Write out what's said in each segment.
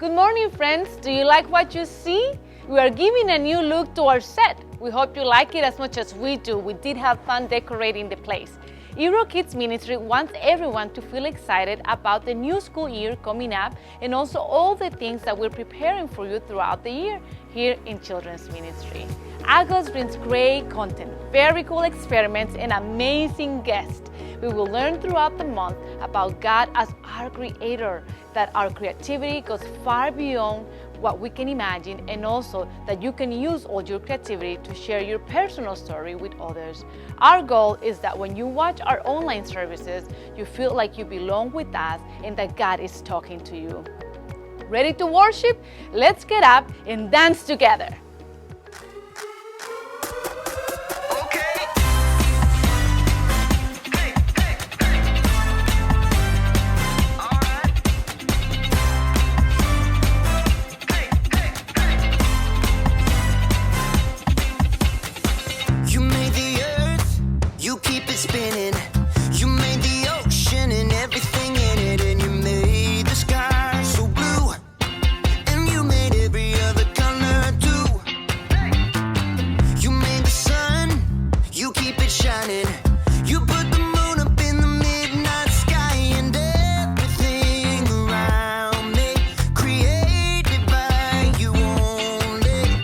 Good morning, friends. Do you like what you see? We are giving a new look to our set. We hope you like it as much as we do. We did have fun decorating the place. ErockKids Ministry wants everyone to feel excited about the new school year coming up and also all the things that we're preparing for you throughout the year here in Children's Ministry. August brings great content, very cool experiments, and amazing guests. We will learn throughout the month about God as our creator, that our creativity goes far beyond what we can imagine, and also that you can use all your creativity to share your personal story with others. Our goal is that when you watch our online services, you feel like you belong with us and that God is talking to you. Ready to worship? Let's get up and dance together. Spinning. You made the ocean and everything in it, and you made the sky so blue, and you made every other color too. You made the sun, you keep it shining. You put the moon up in the midnight sky, and everything around me created by you only.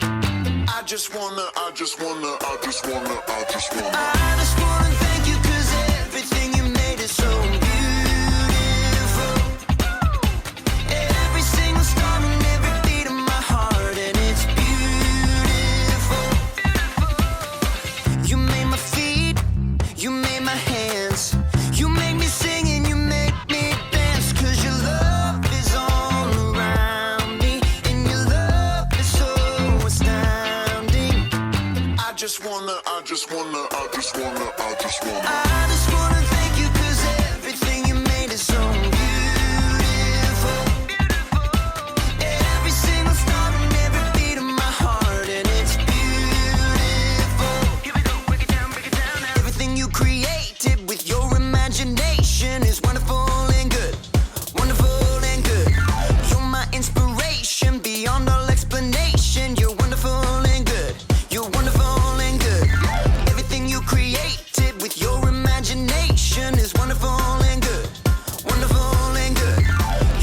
I just wanna thank you, 'cause everything you made is so beautiful. Every single star and every beat of my heart, and it's beautiful. You made my feet, you made my hands, you made me sing and you make me dance, 'cause your love is all around me, and your love is so astounding. I just wanna thank you, 'cause everything you made is so beautiful. Every single star and every beat of my heart, and it's beautiful. Here we go, break it down now. Everything you created with your imagination is wonderful and good, wonderful and good. You're my inspiration beyond all explanation. You're wonderful and good, you're wonderful and good. Everything you created with your imagination is wonderful and good, wonderful and good.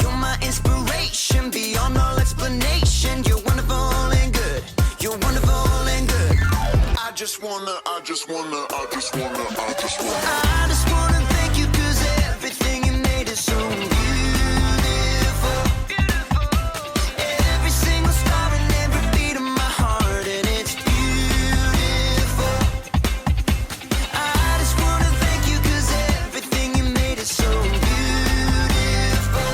You're my inspiration beyond all explanation. You're wonderful and good, you're wonderful and good. I just wanna thank you, 'cause everything you made is so beautiful. Every single star and every beat of my heart, and it's beautiful. I just wanna thank you, 'cause everything you made is so beautiful.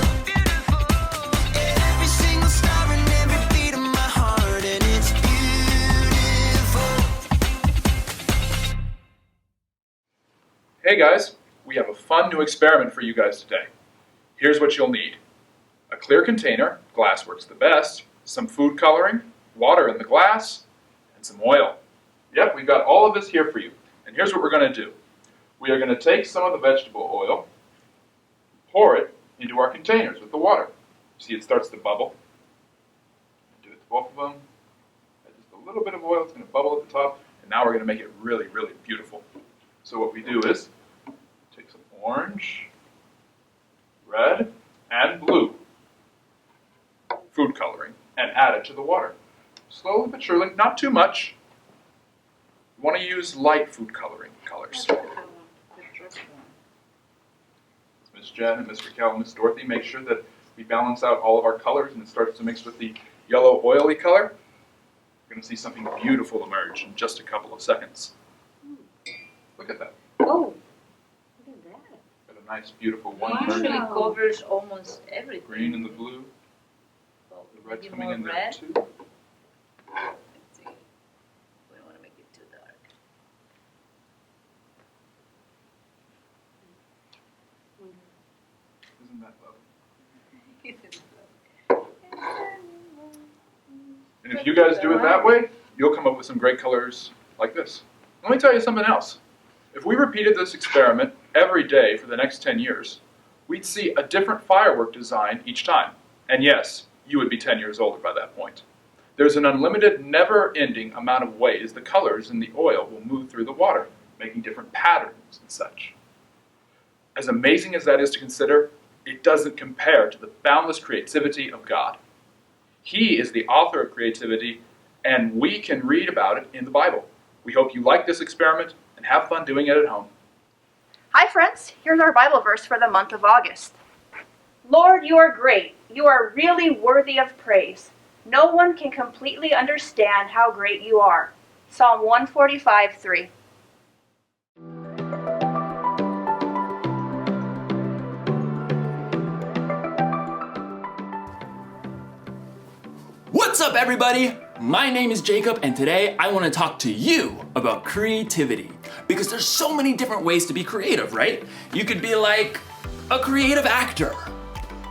Every single star and every beat of my heart, and it's beautiful. Hey guys, we have a fun new experiment for you guys today. Here's what you'll need. A clear container, glass works the best, some food coloring, water in the glass, and some oil. Yep, we've got all of this here for you. And here's what we're going to do. We are going to take some of the vegetable oil, pour it into our containers with the water. See, it starts to bubble. Do it to both of them. Add just a little bit of oil, it's going to bubble at the top, and now we're going to make it really, really beautiful. So what we do is take some orange, red, and blue food coloring and add it to the water. Slowly but surely, not too much. You want to use light food coloring colors. Miss Jen and Miss Raquel and Miss Dorothy, make sure that we balance out all of our colors and it starts to mix with the yellow oily color. You're going to see something beautiful emerge in just a couple of seconds. Look at that. Oh, look at that. Got a nice, beautiful one. Actually covers almost everything. Green and the blue. Well, The red maybe coming more in there red. too. Let's see. We don't want to make it too dark. Isn't that lovely? And if you guys do it that way, you'll come up with some great colors like this. Let me tell you something else. If we repeated this experiment every day for the next 10 years, we'd see a different firework design each time. And yes, you would be 10 years older by that point. There's an unlimited, never-ending amount of ways the colors in the oil will move through the water, making different patterns and such. As amazing as that is to consider, it doesn't compare to the boundless creativity of God. He is the author of creativity, and we can read about it in the Bible. We hope you like this experiment and have fun doing it at home. Hi friends, here's our Bible verse for the month of August. Lord, you are great. You are really worthy of praise. No one can completely understand how great you are. Psalm 145:3. What's up, everybody? My name is Jacob, and today I want to talk to you about creativity. Because there's so many different ways to be creative, right? You could be like a creative actor.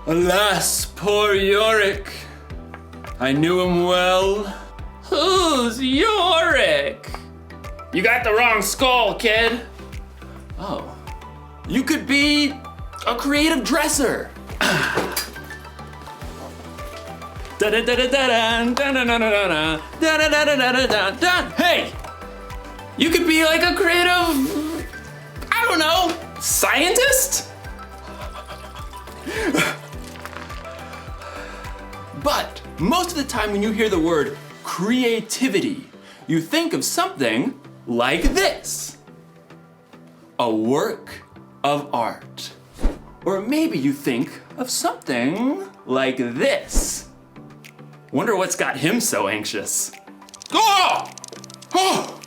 Alas, poor Yorick. I knew him well. Who's Yorick? You got the wrong skull, kid. Oh. You could be a creative dresser. Hey! You could be like a creative, I don't know, scientist? But most of the time when you hear the word creativity, you think of something like this. A work of art. Or maybe you think of something like this. Wonder what's got him so anxious. Oh! Oh!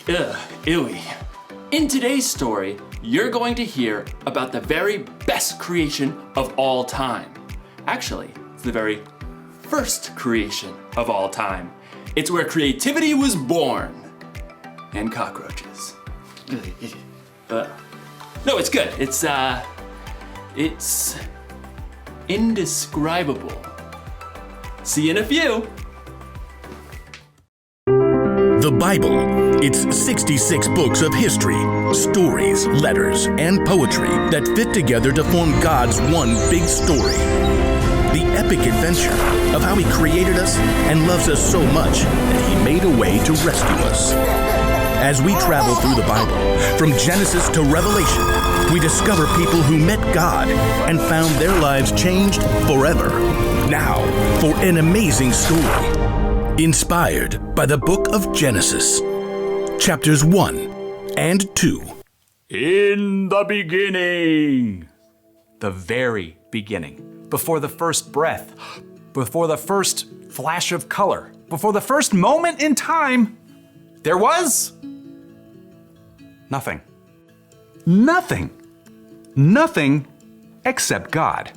Ugh, ewy. In today's story, you're going to hear about the very best creation of all time. Actually, it's the very first creation of all time. It's where creativity was born. And cockroaches. No, it's good. It's indescribable. See you in a few. The Bible, it's 66 books of history, stories, letters, and poetry that fit together to form God's one big story. The epic adventure of how He created us and loves us so much that He made a way to rescue us. As we travel through the Bible, from Genesis to Revelation, we discover people who met God and found their lives changed forever. Now, for an amazing story. Inspired by the book of Genesis, chapters 1 and 2. In the beginning. The very beginning. Before the first breath. Before the first flash of color. Before the first moment in time. There was nothing. Nothing. Nothing except God.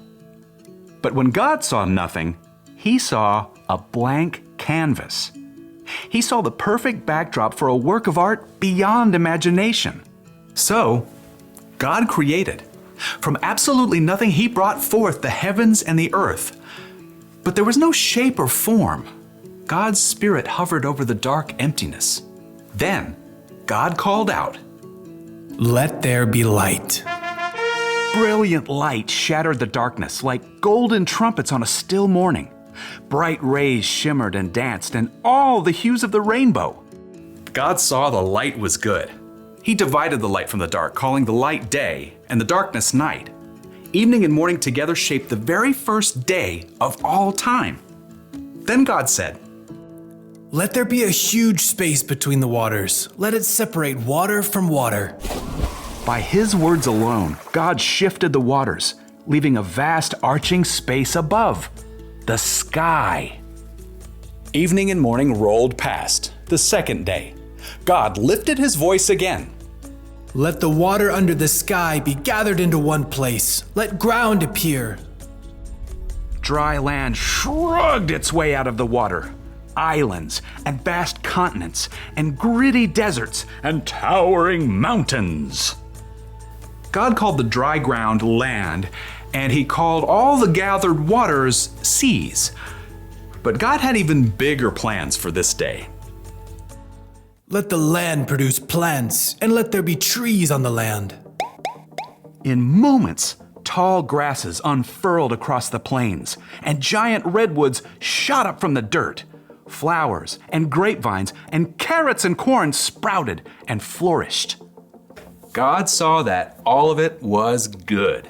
But when God saw nothing, He saw a blank canvas. He saw the perfect backdrop for a work of art beyond imagination. So, God created. From absolutely nothing, He brought forth the heavens and the earth. But there was no shape or form. God's Spirit hovered over the dark emptiness. Then, God called out, "Let there be light." Brilliant light shattered the darkness like golden trumpets on a still morning. Bright rays shimmered and danced in all the hues of the rainbow. God saw the light was good. He divided the light from the dark, calling the light day and the darkness night. Evening and morning together shaped the very first day of all time. Then God said, "Let there be a huge space between the waters. Let it separate water from water." By His words alone, God shifted the waters, leaving a vast arching space above. The sky. Evening and morning rolled past, the second day. God lifted His voice again. "Let the water under the sky be gathered into one place. Let ground appear." Dry land shrugged its way out of the water. Islands and vast continents and gritty deserts and towering mountains. God called the dry ground land, and He called all the gathered waters seas. But God had even bigger plans for this day. "Let the land produce plants, and let there be trees on the land." In moments, tall grasses unfurled across the plains, and giant redwoods shot up from the dirt. Flowers and grapevines and carrots and corn sprouted and flourished. God saw that all of it was good.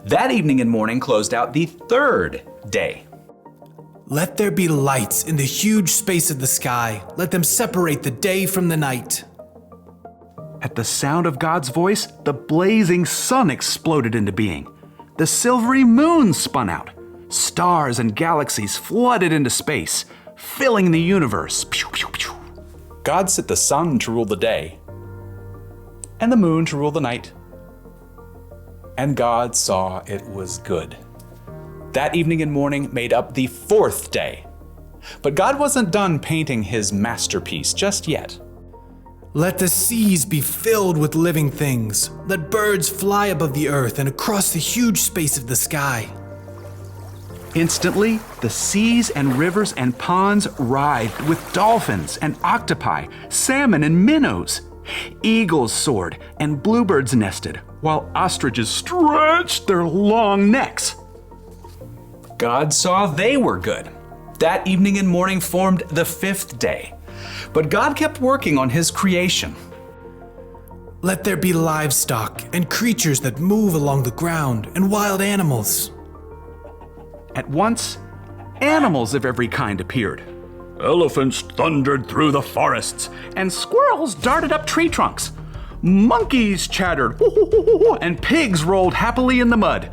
That evening and morning closed out the third day. Let there be lights in the huge space of the sky. Let them separate the day from the night. At the sound of God's voice, the blazing sun exploded into being. The silvery moon spun out. Stars and galaxies flooded into space, filling the universe. Pew, pew, pew. God set the sun to rule the day, and the moon to rule the night. And God saw it was good. That evening and morning made up the fourth day. But God wasn't done painting his masterpiece just yet. Let the seas be filled with living things. Let birds fly above the earth and across the huge space of the sky. Instantly, the seas and rivers and ponds writhed with dolphins and octopi, salmon and minnows. Eagles soared and bluebirds nested, while ostriches stretched their long necks. God saw they were good. That evening and morning formed the fifth day. But God kept working on his creation. Let there be livestock and creatures that move along the ground and wild animals. At once, animals of every kind appeared. Elephants thundered through the forests, and squirrels darted up tree trunks. Monkeys chattered, and pigs rolled happily in the mud.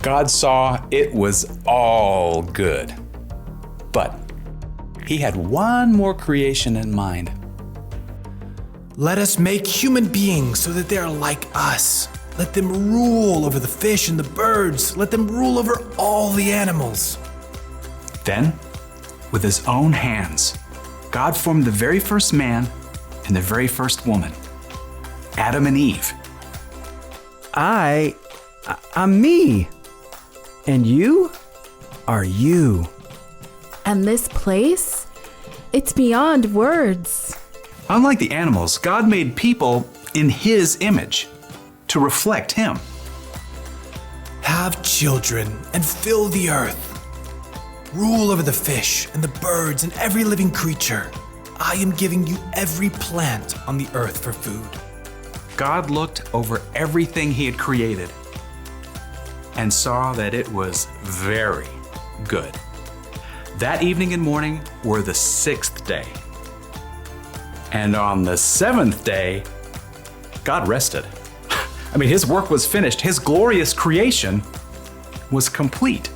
God saw it was all good. But he had one more creation in mind. Let us make human beings so that they are like us. Let them rule over the fish and the birds. Let them rule over all the animals. Then, with his own hands, God formed the very first man and the very first woman, Adam and Eve. I'm me. And you are you. And this place? It's beyond words. Unlike the animals, God made people in his image to reflect him. Have children and fill the earth. Rule over the fish and the birds and every living creature. I am giving you every plant on the earth for food. God looked over everything he had created and saw that it was very good. That evening and morning were the sixth day. And on the seventh day, God rested. I mean, his work was finished. His glorious creation was complete.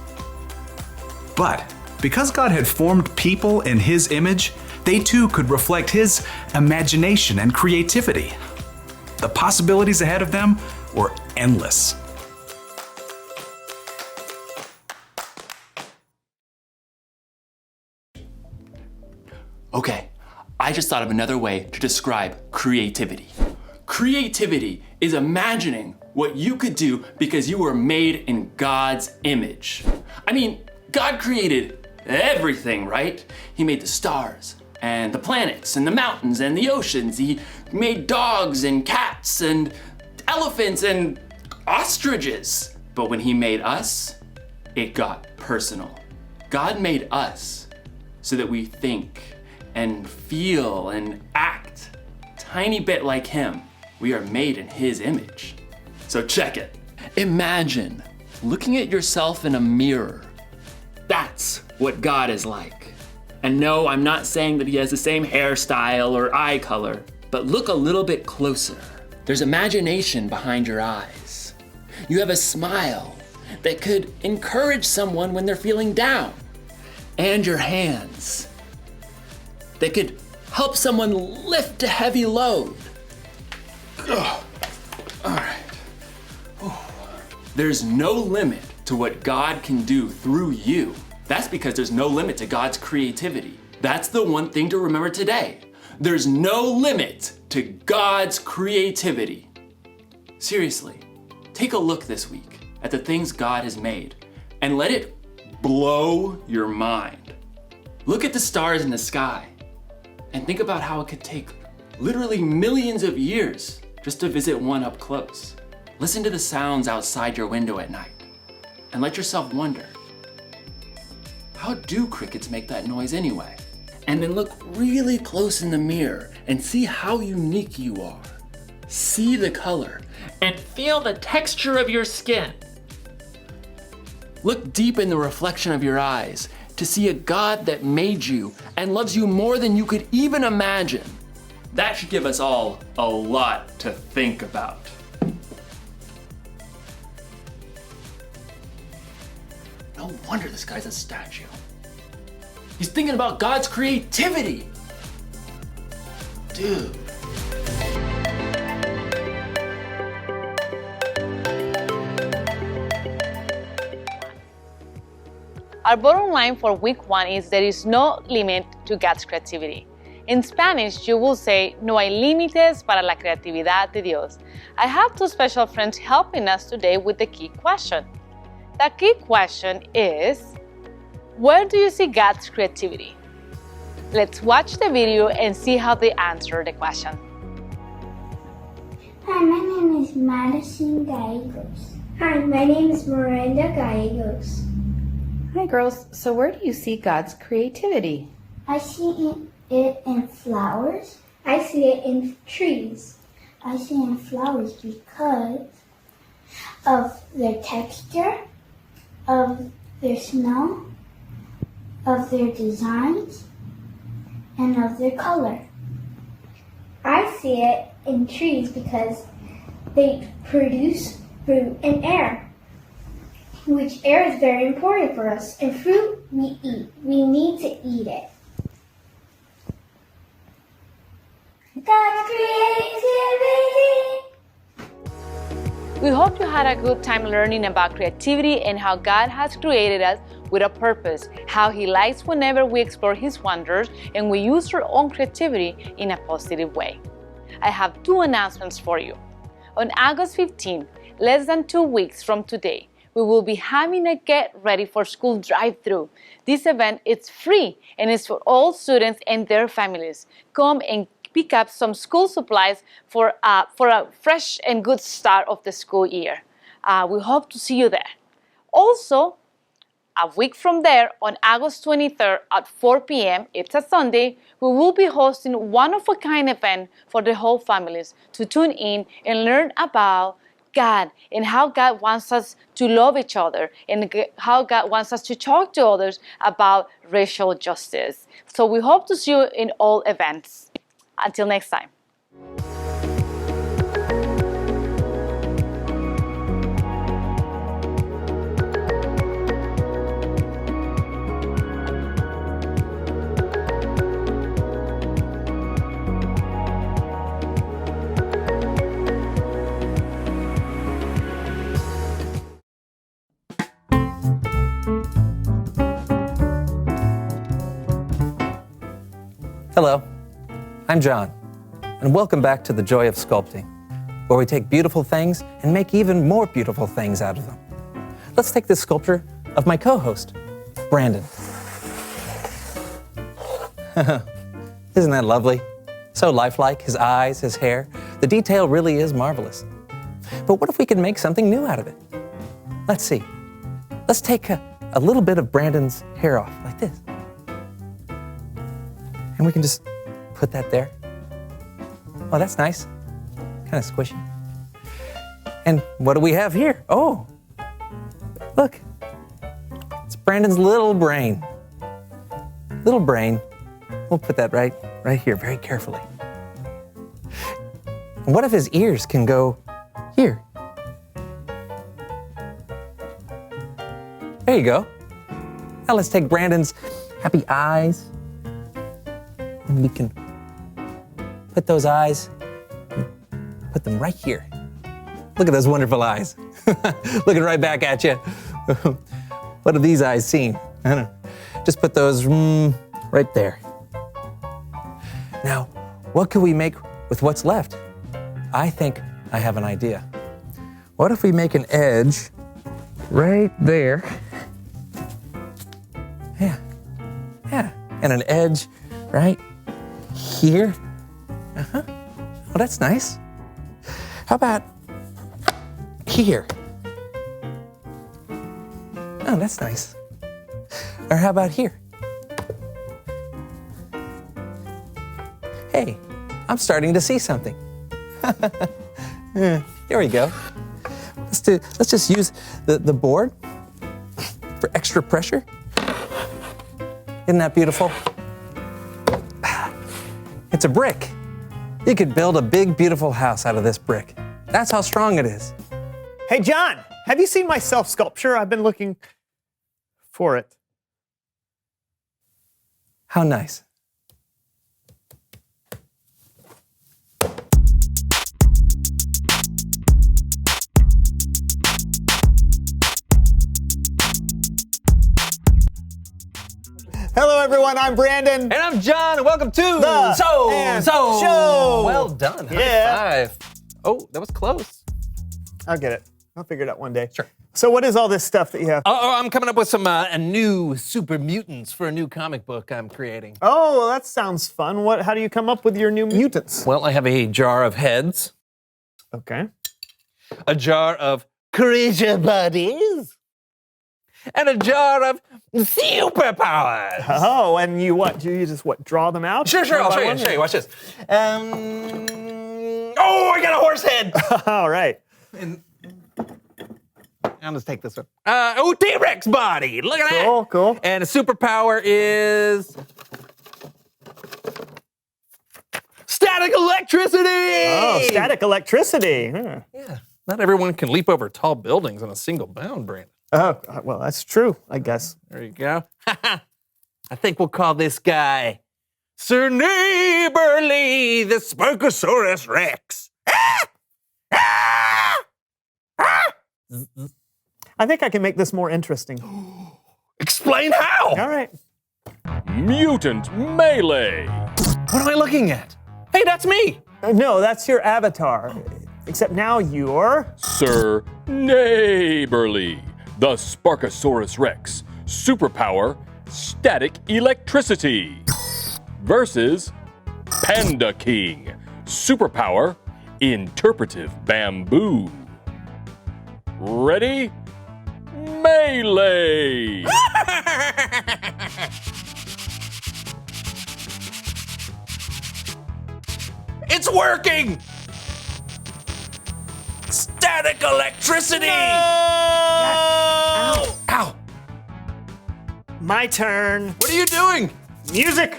But because God had formed people in his image, they too could reflect his imagination and creativity. The possibilities ahead of them were endless. Okay, I just thought of another way to describe creativity. Creativity is imagining what you could do because you were made in God's image. I mean, God created everything, right? He made the stars and the planets and the mountains and the oceans. He made dogs and cats and elephants and ostriches. But when he made us, it got personal. God made us so that we think and feel and act tiny bit like him. We are made in his image. So check it. Imagine looking at yourself in a mirror. That's what God is like. And no, I'm not saying that he has the same hairstyle or eye color, but look a little bit closer. There's imagination behind your eyes. You have a smile that could encourage someone when they're feeling down. And your hands that could help someone lift a heavy load. Ugh. All right. There's no limit to what God can do through you. That's because there's no limit to God's creativity. That's the one thing to remember today. There's no limit to God's creativity. Seriously, take a look this week at the things God has made and let it blow your mind. Look at the stars in the sky and think about how it could take literally millions of years just to visit one up close. Listen to the sounds outside your window at night and let yourself wonder, how do crickets make that noise anyway? And then look really close in the mirror and see how unique you are. See the color and feel the texture of your skin. Look deep in the reflection of your eyes to see a God that made you and loves you more than you could even imagine. That should give us all a lot to think about. No wonder this guy's a statue. He's thinking about God's creativity. Dude. Our bottom line for week 1 is there is no limit to God's creativity. In Spanish, you will say, no hay límites para la creatividad de Dios. I have 2 special friends helping us today with the key question. The key question is, where do you see God's creativity? Let's watch the video and see how they answer the question. Hi, my name is Madison Gallegos. Hi, my name is Miranda Gallegos. Hi girls, so where do you see God's creativity? I see it in flowers. I see it in trees. I see it in flowers because of their texture, of their smell, of their designs, and of their color. I see it in trees because they produce fruit and air, which air is very important for us, and fruit we eat. We need to eat it. God's creativity. We hope you had a good time learning about creativity and how God has created us with a purpose, how He likes whenever we explore His wonders and we use our own creativity in a positive way. I have 2 announcements for you. On August 15, less than 2 weeks from today, we will be having a Get Ready for School drive-thru. This event is free and is for all students and their families. Come and pick up some school supplies for a fresh and good start of the school year. We hope to see you there. Also, a week from there, on August 23rd at 4 p.m., it's a Sunday, we will be hosting one-of-a-kind event for the whole families to tune in and learn about God and how God wants us to love each other and how God wants us to talk to others about racial justice. So we hope to see you in all events. Until next time. Hello, I'm John, and welcome back to The Joy of Sculpting, where we take beautiful things and make even more beautiful things out of them. Let's take this sculpture of my co-host, Brandon. Isn't that lovely? So lifelike, his eyes, his hair. The detail really is marvelous. But what if we could make something new out of it? Let's see. Let's take a little bit of Brandon's hair off, like this. And we can just put that there. Oh, that's nice. Kind of squishy. And what do we have here? Oh, look. It's Brandon's little brain. Little brain. We'll put that right here, very carefully. And what if his ears can go here? There you go. Now let's take Brandon's happy eyes. And we can put those eyes, put them right here. Look at those wonderful eyes. Looking right back at you. What have these eyes seen? I don't know. Just put those right there. Now, what can we make with what's left? I think I have an idea. What if we make an edge right there? Yeah. And an edge right here. Oh, that's nice. How about here. Oh, that's nice. Or how about here? Hey, I'm starting to see something. Here we go. Let's just use the board for extra pressure. Isn't that beautiful? It's a brick. You could build a big, beautiful house out of this brick. That's how strong it is. Hey, John, have you seen my self-sculpture? I've been looking for it. How nice. Hello, everyone. I'm Brandon. And I'm John, and welcome to the Show. Well done. Yeah. High five. Oh, that was close. I'll get it. I'll figure it out one day. Sure. So what is all this stuff that you have? Oh, I'm coming up with some new super mutants for a new comic book I'm creating. Oh, well, that sounds fun. How do you come up with your new mutants? Well, I have a jar of heads. Okay. A jar of creature bodies. And a jar of superpowers. Oh, and you what? Do you just draw them out? Sure. I'll show you. Watch this. Oh, I got a horse head. All right. And I'll just take this one. T-Rex body. Look at that. Cool. And a superpower is static electricity. Oh, static electricity. Huh. Yeah. Not everyone can leap over tall buildings in a single bound, Brandon. Oh, well, that's true, I guess. There you go. I think we'll call this guy Sir Neighborly, the Sparkosaurus Rex. I think I can make this more interesting. Explain how. All right. Mutant Melee. What am I looking at? Hey, that's me. No, that's your avatar. Except now you're Sir Neighborly, the Sparkosaurus Rex. Superpower, static electricity. Versus Panda King. Superpower, interpretive bamboo. Ready? Melee! It's working! Static electricity! No! Ow! My turn. What are you doing? Music.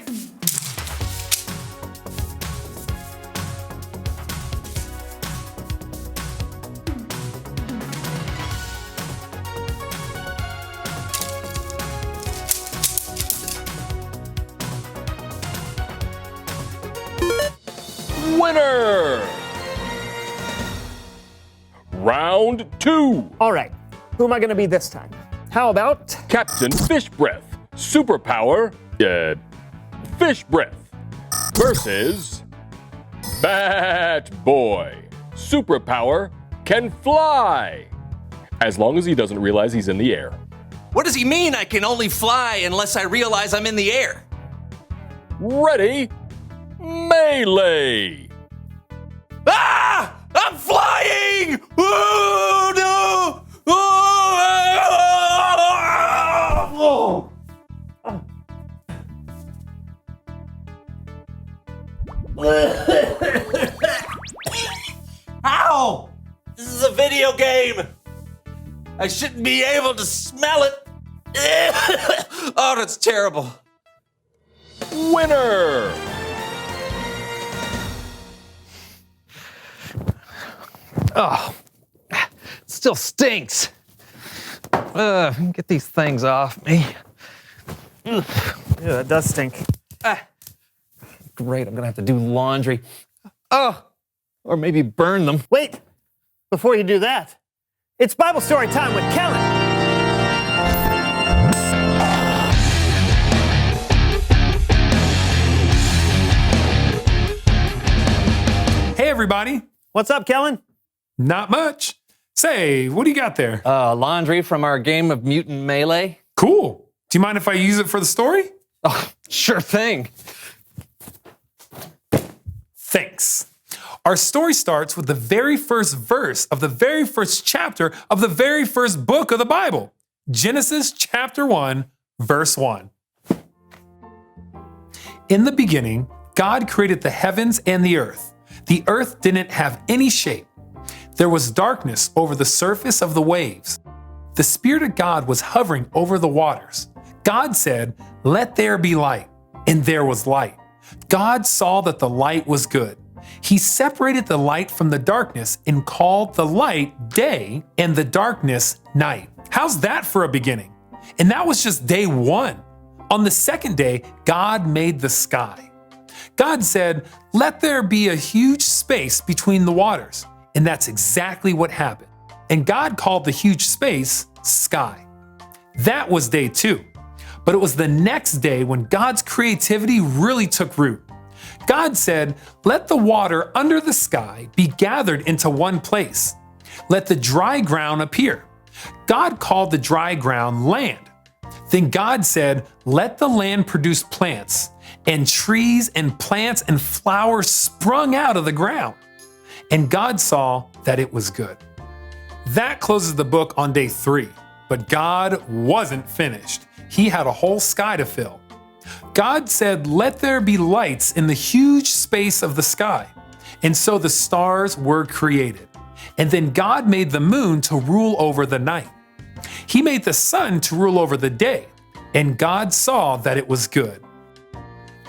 Winner! Round 2. All right. Who am I going to be this time? How about Captain Fish Breath. Superpower, Fish Breath. Versus Bat Boy. Superpower, can fly. As long as he doesn't realize he's in the air. What does he mean I can only fly unless I realize I'm in the air? Ready? Melee! Ah! I'm flying! Oh, no! Oh! Ow! This is a video game! I shouldn't be able to smell it! Oh, that's terrible. Winner! Oh, it still stinks. Get these things off me. Yeah, that does stink. Great, I'm gonna have to do laundry. Oh, or maybe burn them. Wait, before you do that, it's Bible story time with Kellen. Hey, everybody. What's up, Kellen? Not much. Say, what do you got there? Laundry from our game of Mutant Melee. Cool. Do you mind if I use it for the story? Oh, sure thing. Thanks. Our story starts with the very first verse of the very first chapter of the very first book of the Bible, Genesis chapter 1, verse 1. In the beginning, God created the heavens and the earth. The earth didn't have any shape. There was darkness over the surface of the waves. The Spirit of God was hovering over the waters. God said, "Let there be light," and there was light. God saw that the light was good. He separated the light from the darkness and called the light day and the darkness night. How's that for a beginning? And that was just day one. On the second day, God made the sky. God said, "Let there be a huge space between the waters." And that's exactly what happened. And God called the huge space sky. That was day two. But it was the next day when God's creativity really took root. God said, "Let the water under the sky be gathered into one place. Let the dry ground appear." God called the dry ground land. Then God said, "Let the land produce plants," and trees and plants and flowers sprung out of the ground. And God saw that it was good. That closes the book on day 3, but God wasn't finished. He had a whole sky to fill. God said, "Let there be lights in the huge space of the sky." And so the stars were created. And then God made the moon to rule over the night. He made the sun to rule over the day. And God saw that it was good.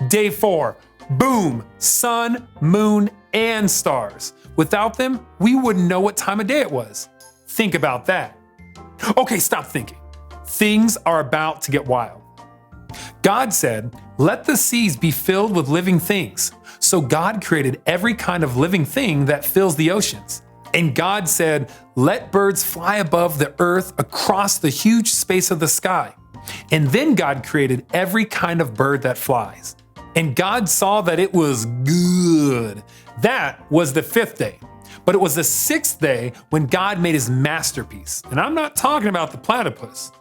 Day 4, boom, sun, moon, and stars. Without them, we wouldn't know what time of day it was. Think about that. Okay, stop thinking. Things are about to get wild. God said, "Let the seas be filled with living things." So God created every kind of living thing that fills the oceans. And God said, "Let birds fly above the earth across the huge space of the sky." And then God created every kind of bird that flies. And God saw that it was good. That was the 5th day. But it was the 6th day when God made his masterpiece. And I'm not talking about the platypus.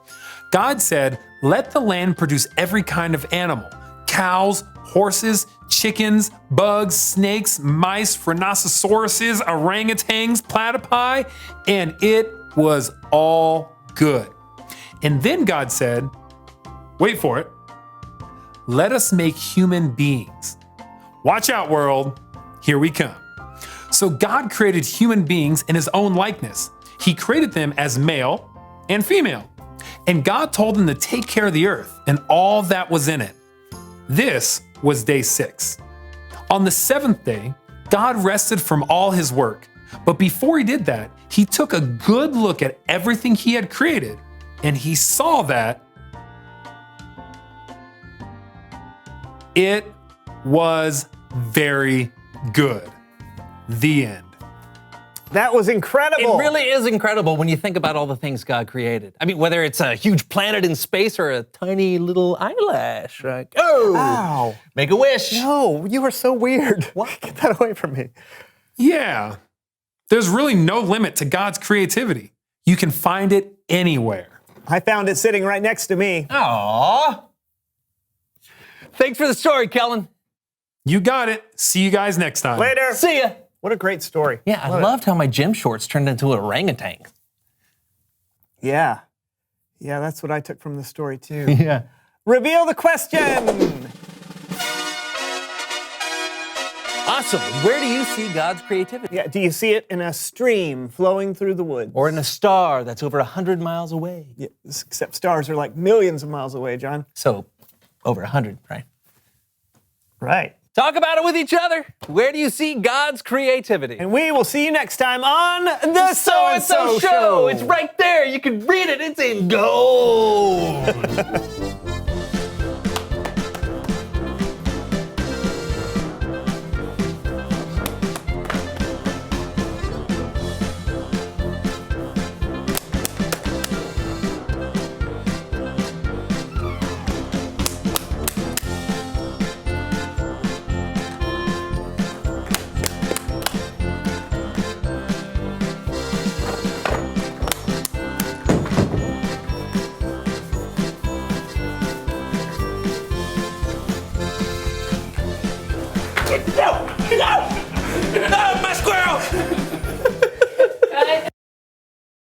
God said, "Let the land produce every kind of animal: cows, horses, chickens, bugs, snakes, mice, rhinoceroses, orangutans, platypi," and it was all good. And then God said, wait for it, "Let us make human beings." Watch out, world. Here we come. So God created human beings in his own likeness. He created them as male and female. And God told them to take care of the earth and all that was in it. This was day 6. On the 7th day, God rested from all his work. But before he did that, he took a good look at everything he had created, and he saw that it was very good. The end. That was incredible. It really is incredible when you think about all the things God created. I mean, whether it's a huge planet in space or a tiny little eyelash. Like, oh, Ow. Make a wish. No, you are so weird. What? Get that away from me. Yeah, there's really no limit to God's creativity. You can find it anywhere. I found it sitting right next to me. Aww. Thanks for the story, Kellen. You got it. See you guys next time. Later. See ya. What a great story. Yeah, I loved how my gym shorts turned into an orangutan. Yeah. Yeah, that's what I took from the story too. Yeah. Reveal the question. Awesome. Where do you see God's creativity? Yeah, do you see it in a stream flowing through the woods? Or in a star that's over 100 miles away? Yeah, except stars are like millions of miles away, John. So, over 100, right? Right. Talk about it with each other. Where do you see God's creativity? And we will see you next time on The So-and-so Show. It's right there. You can read it. It's in gold. No! Oh, my squirrel!